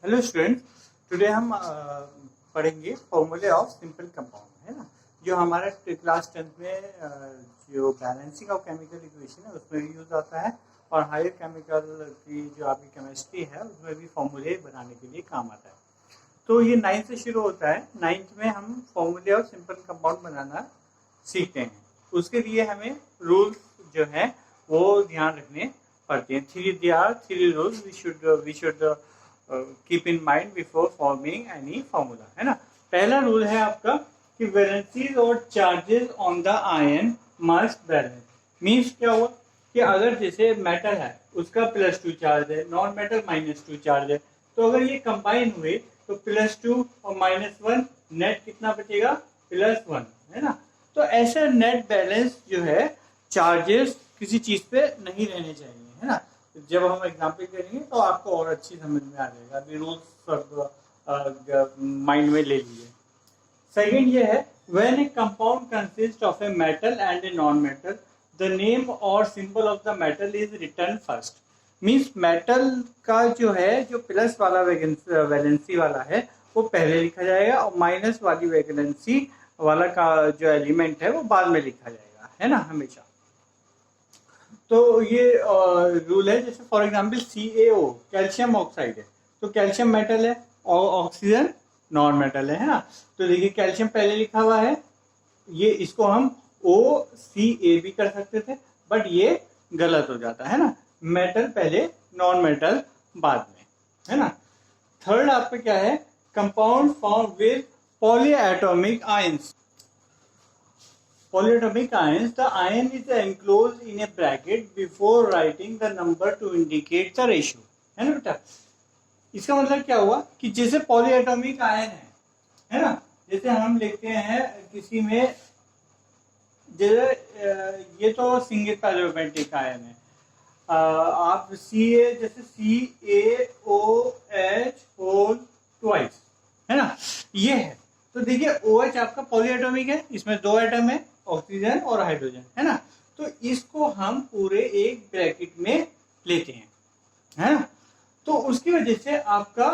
Hello student, today हम पढ़ेंगे फॉर्मूले ऑफ सिंपल कंपाउंड, है ना। जो हमारा क्लास 10th में जो बैलेंसिंग ऑफ केमिकल इक्वेशन है उसमें भी यूज आता है, और हायर केमिकल की जो आपकी केमिस्ट्री है उसमें भी फॉर्मूले बनाने के लिए काम आता है। तो ये 9th से शुरू होता है। 9th में हम फॉर्मूले ऑफ सिंपल कंपाउंड बनाना सीखते हैं। उसके लिए हमें रूल्स जो है वो ध्यान रखने पड़ते हैं। Three rules we should keep in mind before forming any formula, है ना। पहला रूल है आपका कि वैलेंसीज और charges on the ion must balance. Means क्या हुआ कि अगर जैसे मेटल है उसका +2 चार्ज है, नॉन मेटल -2 चार्ज है, तो अगर ये कंबाइन हुए तो +2 और -1 नेट कितना बचेगा, +1, है ना। तो ऐसा नेट बैलेंस जो है चार्जेस किसी चीज पे नहीं रहने चाहिए, है ना। जब हम एग्जाम्पल करेंगे तो आपको और अच्छी समझ में आ जाएगा। अभी रूल्स माइंड में ले लीजिए। सेकेंड ये है, when a compound consist of a metal and a non metal, the name और symbol of the metal is written first. Means metal का जो है, जो प्लस वाला वैलेंसी वाला है वो पहले लिखा जाएगा, और माइनस वाली वैलेंसी वाला का जो एलिमेंट है वो बाद में लिखा जाएगा, है ना, हमेशा। तो ये रूल है। जैसे for example CaO calcium oxide है, तो कैल्शियम मेटल है और ऑक्सीजन नॉन मेटल है ना। तो देखिए कैल्शियम पहले लिखा हुआ है, ये इसको हम OCa भी कर सकते थे, बट ये गलत हो जाता है ना। मेटल पहले, नॉन मेटल बाद में, है ना। थर्ड आपका क्या है, compound form with polyatomic ions. Polyatomic ions, the ion is enclosed in a bracket before writing the number to indicate the ratio, है ना बेटा। इसका मतलब क्या हुआ कि जैसे पॉलीएटॉमिक आयन है ना, जैसे हम लिखते हैं किसी में, जैसे ये तो सिंगल एरोमेटिक आयन है। आप जैसे CaOH होल ट्वाइस, है ना, ये है। तो देखिए OH आपका पॉलीएटॉमिक है, इसमें 2 एटम है, ऑक्सीजन और हाइड्रोजन, है ना। तो इसको हम पूरे एक ब्रैकेट में लेते हैं, है ना। तो उसकी वजह से आपका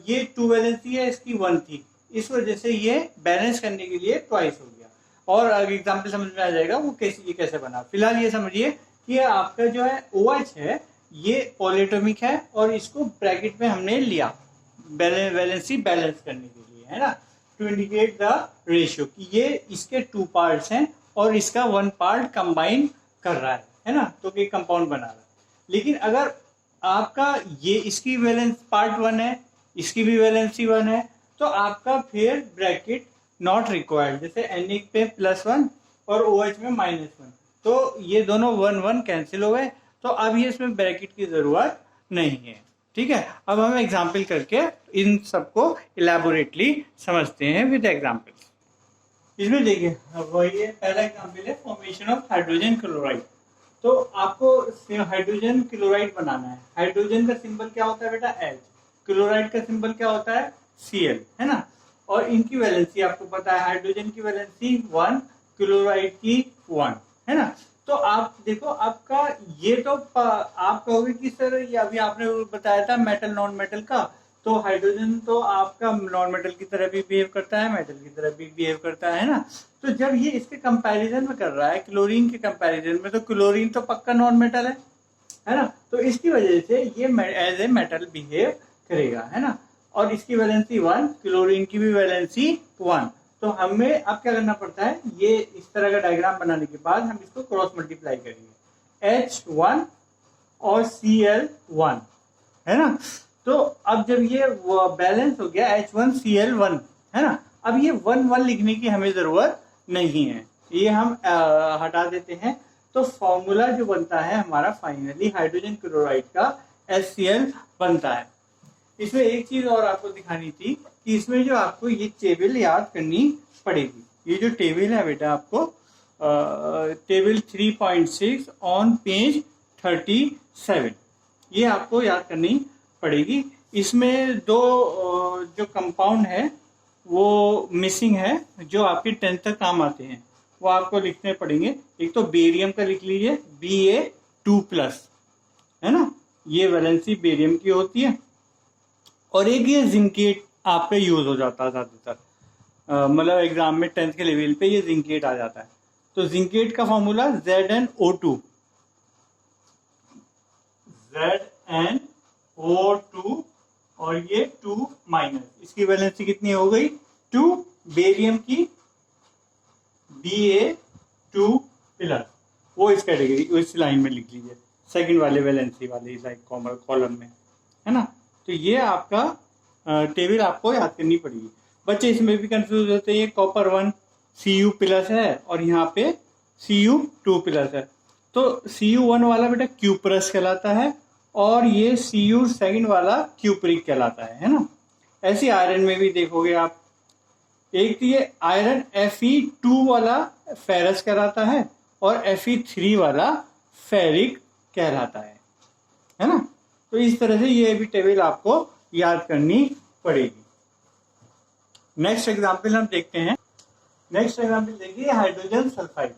ये 2 वैलेंसी है, इसकी 1 थी, इस वजह से ये बैलेंस करने के लिए ट्वाइस हो गया। और एग्जाम्पल समझ में आ जाएगा वो कैसे बना। फिलहाल ये समझिए कि आपका जो है OH है ये पॉलीएटॉमिक है, और इसको ब्रैकेट में हमने लिया वैलेंसी बैलेंस करने के लिए, है ना, टू इंडिकेट द रेशियो कि ये इसके 2 पार्ट्स हैं और इसका 1 पार्ट कंबाइन कर रहा है ना, तो ये कंपाउंड बना रहा है। लेकिन अगर आपका ये इसकी वैलेंस पार्ट 1 है, इसकी भी वैलेंसी 1 है, तो आपका फिर ब्रैकेट नॉट रिक्वायर्ड। जैसे Na पे +1 और OH में -1, तो ये दोनों 1 कैंसिल हो गए, तो अब ये इसमें ब्रैकेट की जरूरत नहीं है। ठीक है, अब हम एग्जाम्पल करके इन सबको इलेबोरेटली समझते हैं विद एग्जाम्पल्स। इसमें देखिए वही है, पहला एग्जाम्पल है फॉर्मेशन ऑफ हाइड्रोजन क्लोराइड। तो आपको हाइड्रोजन क्लोराइड बनाना है। हाइड्रोजन का सिंबल क्या होता है बेटा, H। क्लोराइड का सिंबल क्या होता है, Cl, है ना। और इनकी वैलेंसी आपको पता है, हाइड्रोजन की वैलेंसी 1, क्लोराइड की 1, है ना। तो आप देखो आपका ये तो आप कहोगे कि सर ये अभी आपने बताया था मेटल नॉन मेटल का, तो हाइड्रोजन तो आपका नॉन मेटल की तरह भी बिहेव करता है, मेटल की तरह भी बिहेव करता है ना। तो जब ये इसके कंपैरिजन में कर रहा है, क्लोरीन के कंपैरिजन में, तो क्लोरीन तो पक्का नॉन मेटल है ना। तो इसकी वजह से ये एज ए मेटल बिहेव करेगा, है ना। और इसकी वैलेंसी 1, क्लोरीन की भी वैलेंसी 1। तो हमें अब क्या करना पड़ता है, ये इस तरह का डायग्राम बनाने के बाद हम इसको क्रॉस मल्टीप्लाई करेंगे, H1 और Cl1, है ना। तो अब जब ये बैलेंस हो गया H1Cl1, है ना, अब ये 1 लिखने की हमें जरूरत नहीं है, ये हम हटा देते हैं। तो फॉर्मूला जो बनता है हमारा फाइनली हाइड्रोजन क्लोराइड का HCl बनता है। इसमें एक चीज और आपको दिखानी थी कि इसमें जो आपको ये टेबल याद करनी पड़ेगी। ये जो टेबल है बेटा आपको टेबल 3.6 ऑन पेज 37, ये आपको याद करनी पड़ेगी। इसमें 2 जो कंपाउंड है वो मिसिंग है, जो आपके 10th तक काम आते हैं, वो आपको लिखने पड़ेंगे। एक तो बेरियम का लिख लीजिए Ba2+, है ना, ये वैलेंसी बेरियम की होती है। और एक ये जिंकेट आप पे यूज हो जाता है ज्यादातर, मतलब एग्जाम में 10th के लेवल पे ये जिंकेट आ जाता है। तो जिंकेट का फॉर्मूला ZnO2, ZnO2 और ये 2 माइनस, इसकी वैलेंसी कितनी हो गई 2, बेरियम की Ba2 प्लस, वो इस कैटेगरी इस लाइन में लिख लीजिए, सेकंड वाले वैलेंसी वाले लाइक कॉलम में, है ना। तो ये आपका टेबल आपको याद करनी पड़ेगी। बच्चे इसमें भी कंफ्यूज होते हैं, कॉपर 1 Cu प्लस है और यहाँ पे Cu2 प्लस है। तो Cu1 वाला बेटा क्यूप्रस कहलाता है और ये Cu सेकंड वाला क्यूप्रिक कहलाता है ना। ऐसे आयरन में भी देखोगे आप, एक तो ये आयरन Fe2 वाला फेरस कहलाता है और Fe3 वाला फेरिक कहलाता है ना। तो इस तरह से ये भी टेबल आपको याद करनी पड़ेगी। नेक्स्ट एग्जाम्पल हम देखते हैं। नेक्स्ट एग्जाम्पल देखिए हाइड्रोजन सल्फाइड।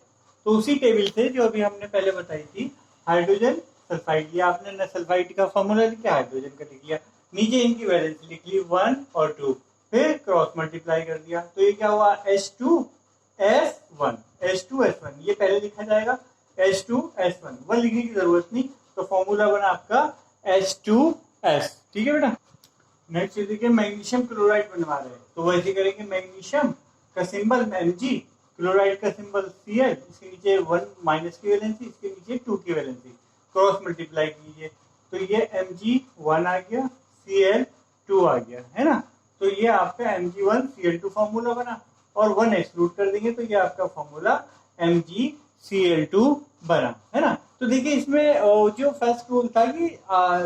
तो उसी टेबल से जो अभी हमने पहले बताई थी हाइड्रोजन सल्फाइड, ये आपने न सल्फाइड का फॉर्मूला लिख लिया, हाइड्रोजन का लिख लिया, नीचे इनकी वैलेंसी लिख ली 1 और 2, फिर क्रॉस मल्टीप्लाई कर दिया। तो ये क्या हुआ H2S1, H2S1, ये पहले लिखा जाएगा H2S1, 1 लिखने की जरूरत नहीं। तो फॉर्मूला बना आपका H2S, ठीक है बेटा। नेक्स्ट देखिए मैग्नीशियम क्लोराइड बनवा रहे हैं, तो वैसे करेंगे, मैग्नीशियम का सिंबल Mg, क्लोराइड का सिंबल Cl, इसके नीचे 1 माइनस की वैलेंसी, इसके नीचे 2 की वैलेंसी, क्रॉस मल्टीप्लाई कीजिए तो ये Mg1 आ गया, Cl2 आ गया, है ना। तो ये आपका Mg1Cl2 फॉर्मूला बना और 1 एक्सक्लूड कर देंगे तो ये आपका फॉर्मूला MgCl2 बना, है ना। तो देखिए इसमें जो फर्स्ट रूल था कि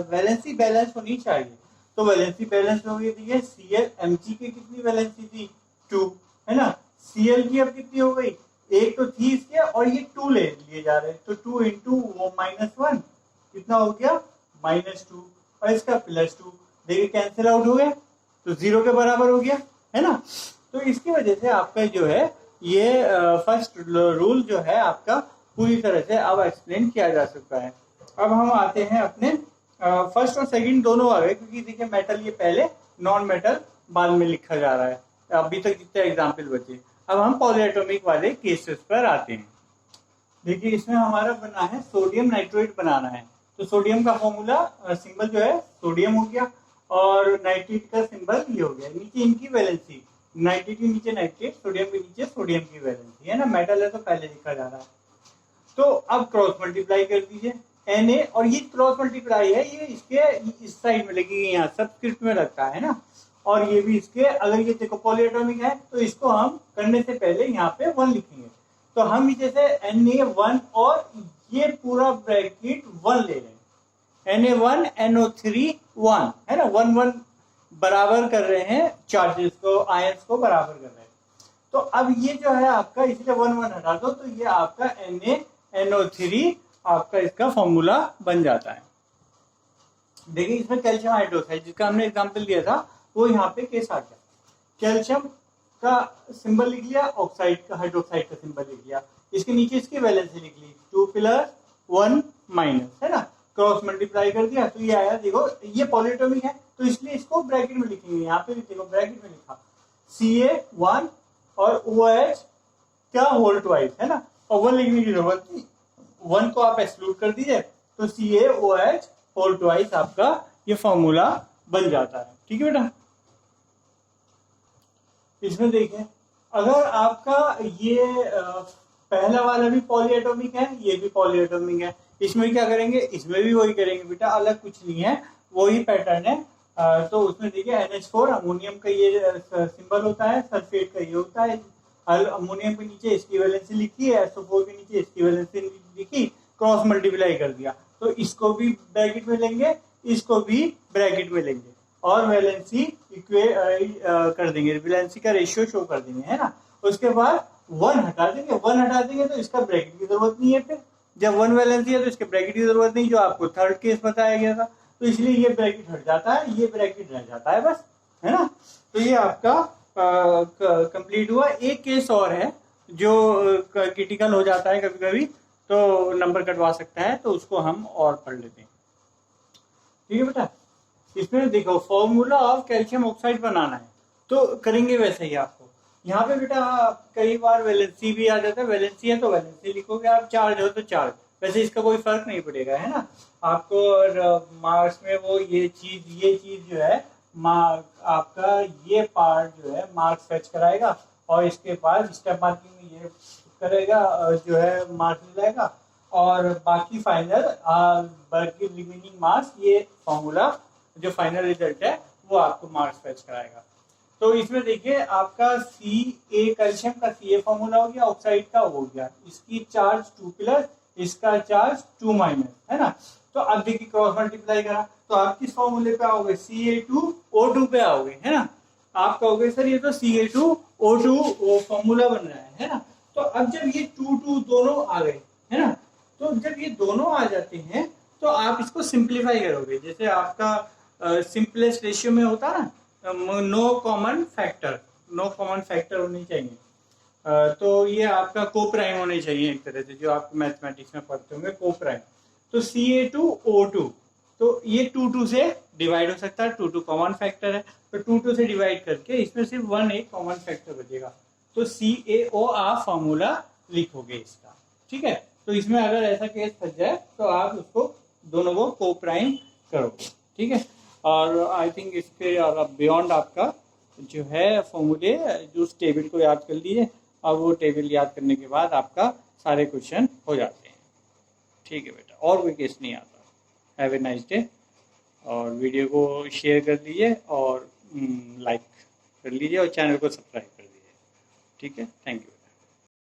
वैलेंसी बैलेंस होनी चाहिए, तो वैलेंसी बैलेंस हो गई थी। Cl Mg की कितनी वैलेंसी थी 2, है ना। Cl की अब कितनी हो गई, एक तो थी इसके और ये 2 ले लिए जा रहे हैं, तो 2 इंटू वो -1 कितना हो गया -2 और इसका +2, देखिए कैंसिल आउट हो गया तो 0 के बराबर हो गया, है ना। तो इसकी वजह से आपका जो है ये फर्स्ट रूल जो है आपका पूरी तरह से अब एक्सप्लेन किया जा सकता है। अब हम आते हैं अपने फर्स्ट और सेकंड दोनों आ गए, क्योंकि देखिए मेटल ये पहले, नॉन मेटल बाद में लिखा जा रहा है, अभी तक जितने एग्जाम्पल बचे। अब हम पॉलीएटॉमिक वाले केसेस पर आते हैं। देखिए इसमें हमारा बना है सोडियम नाइट्रेट बनाना है, तो सोडियम का फॉर्मूला सिंबल जो है सोडियम हो गया और नाइट्रेट का सिंबल ये हो गया, नीचे इनकी वैलेंसी, नाइट्रेट के नीचे नाइट्रेट, सोडियम के नीचे सोडियम की वैलेंसी, है ना। मेटल है तो पहले लिखा जा रहा है। तो अब क्रॉस मल्टीप्लाई कर दीजिए Na, और ये क्रॉस मल्टीप्लाई है, ये इसके इस साइड में लगेगी, यहाँ सबस्क्रिप्ट में लगता है ना। और ये भी इसके, अगर ये देखो पॉलीएटॉमिक है तो इसको हम करने से पहले यहाँ पे 1 लिखेंगे, तो हम जैसे Na1 और ये पूरा ब्रैकेट 1 ले रहे हैं, Na1 NO3 1, है ना, 1 1 बराबर कर रहे हैं चार्जेस को, आयंस को बराबर कर रहे हैं। तो अब ये जो है आपका, इसलिए 1 1 हटा दो तो ये आपका NaNO3 आपका इसका फॉर्मूला बन जाता है। देखिए इसमें कैल्शियम हाइड्रोक्साइड जिसका हमने एग्जांपल दिया था वो यहाँ पे केस आ गया, कैल्शियम का सिंबल लिख लिया, ऑक्साइड का, हाइड्रोक्साइड का सिंबल लिख लिया, इसके नीचे इसकी वैलेंसी लिख ली 2 + 1 -, है ना, क्रॉस मल्टीप्लाई कर दिया तो ये आया। देखो ये पॉलीएटॉमिक है तो इसलिए इसको ब्रैकेट में लिखेंगे, यहाँ पे भी देखो ब्रैकेट में लिखा Ca1 और OH क्या होल ट्वाइस, है ना, और 1 लिखने की जरूरत नहीं, 1 को आप एक्सक्लूड कर दीजिए तो CaOH होल ट्वाइस आपका ये फॉर्मूला बन जाता है, ठीक है बेटा। इसमें देखिए अगर आपका ये पहला वाला भी पॉलीएटॉमिक है, ये भी पॉलीएटॉमिक है, इसमें क्या करेंगे, इसमें भी वही करेंगे बेटा, अलग कुछ नहीं है, वही पैटर्न है। तो उसमें देखिए NH4 अमोनियम का ये सिंबल होता है, सल्फेट का ये होता है, अमोनियम के नीचे इसकी वैलेंसी लिखी है, SO4 के नीचे इसकी वैलेंसी लिखी, क्रॉस मल्टीप्लाई कर दिया, तो इसको भी ब्रैकेट में लेंगे, इसको भी ब्रैकेट में लेंगे और वैलेंसी कर देंगे, वैलेंसी का रेशियो शो कर देंगे, है ना। उसके बाद 1 हटा देंगे, 1 हटा देंगे तो इसका ब्रैकेट की जरूरत नहीं है, फिर जब 1 वैलेंसी है तो इसके ब्रैकेट की जरूरत नहीं, जो आपको थर्ड केस बताया गया था, तो इसलिए ये ब्रैकेट हट जाता है, ये ब्रैकेट रह जाता है बस, है ना। तो ये आपका कंप्लीट हुआ। एक केस और है जो क्रिटिकल हो जाता है कभी कभी, तो नंबर कटवा सकता है, तो उसको हम और पढ़ लेते हैं, ठीक है बेटा। इसमें देखो फॉर्मूला ऑफ कैल्शियम ऑक्साइड बनाना है, तो करेंगे वैसे ही आपको। यहाँ पे बेटा कई बार वैलेंसी भी आ जाता है, वैलेंसी है तो वैलेंसी लिखोगे आप, चार्ज हो तो चार्ज, वैसे इसका कोई फर्क नहीं पड़ेगा, है ना आपको। और मार्क्स में वो ये चीज जो है आपका ये पार्ट जो है मार्क्स फेच कराएगा, और इसके बाद स्टेप मार्किंग में ये करेगा जो है मार्क्स लाएगा, और बाकी फाइनल बाकी रिमेनिंग मार्क्स ये फॉर्मूला जो फाइनल रिजल्ट है वो आपको मार्क्स फेच कराएगा। तो इसमें देखिए आपका Ca कैल्शियम का Ca फॉर्मूला हो गया, ऑक्साइड का हो गया, इसकी चार्ज 2 प्लस, इसका चार्ज 2 माइनस, है ना। तो अब देखिए क्रॉस मल्टीप्लाई करा तो आप किस फॉर्मूले पे आओगे, Ca2O2 पे आओगे, है ना। आप कहोगे सर ये तो Ca2O2 फॉर्मूला बन रहा है ना। तो अब जब ये 2 दोनों आ गए, है ना, तो जब ये दोनों आ जाते हैं तो आप इसको सिंप्लीफाई करोगे, जैसे आपका सिंपलेस्ट रेशियो में होता है ना, नो कॉमन फैक्टर होनी चाहिए। तो ये आपका को प्राइम होने चाहिए एक तरह से, जो आप मैथमेटिक्स में पढ़ते होंगे को प्राइम। तो Ca2O2, तो ये 2 से डिवाइड हो सकता है, 2 कॉमन फैक्टर है, तो 2 से डिवाइड करके इसमें सिर्फ 1 एक कॉमन फैक्टर बचेगा, तो CaO आप फॉर्मूला लिखोगे इसका, ठीक है। तो इसमें अगर ऐसा केस फंस जाए तो आप उसको दोनों को को प्राइम करोगे, ठीक है। और आई थिंक इसके बियॉन्ड आपका जो है फॉर्मूले, जो उस टेबल को याद कर लीजिए, और वो टेबल याद करने के बाद आपका सारे क्वेश्चन हो जाते हैं, ठीक है बेटा, और कोई केस नहीं आता। हैव ए नाइस डे, और वीडियो को शेयर कर दीजिए और लाइक कर लीजिए और चैनल को सब्सक्राइब कर दीजिए, ठीक है। Thank you.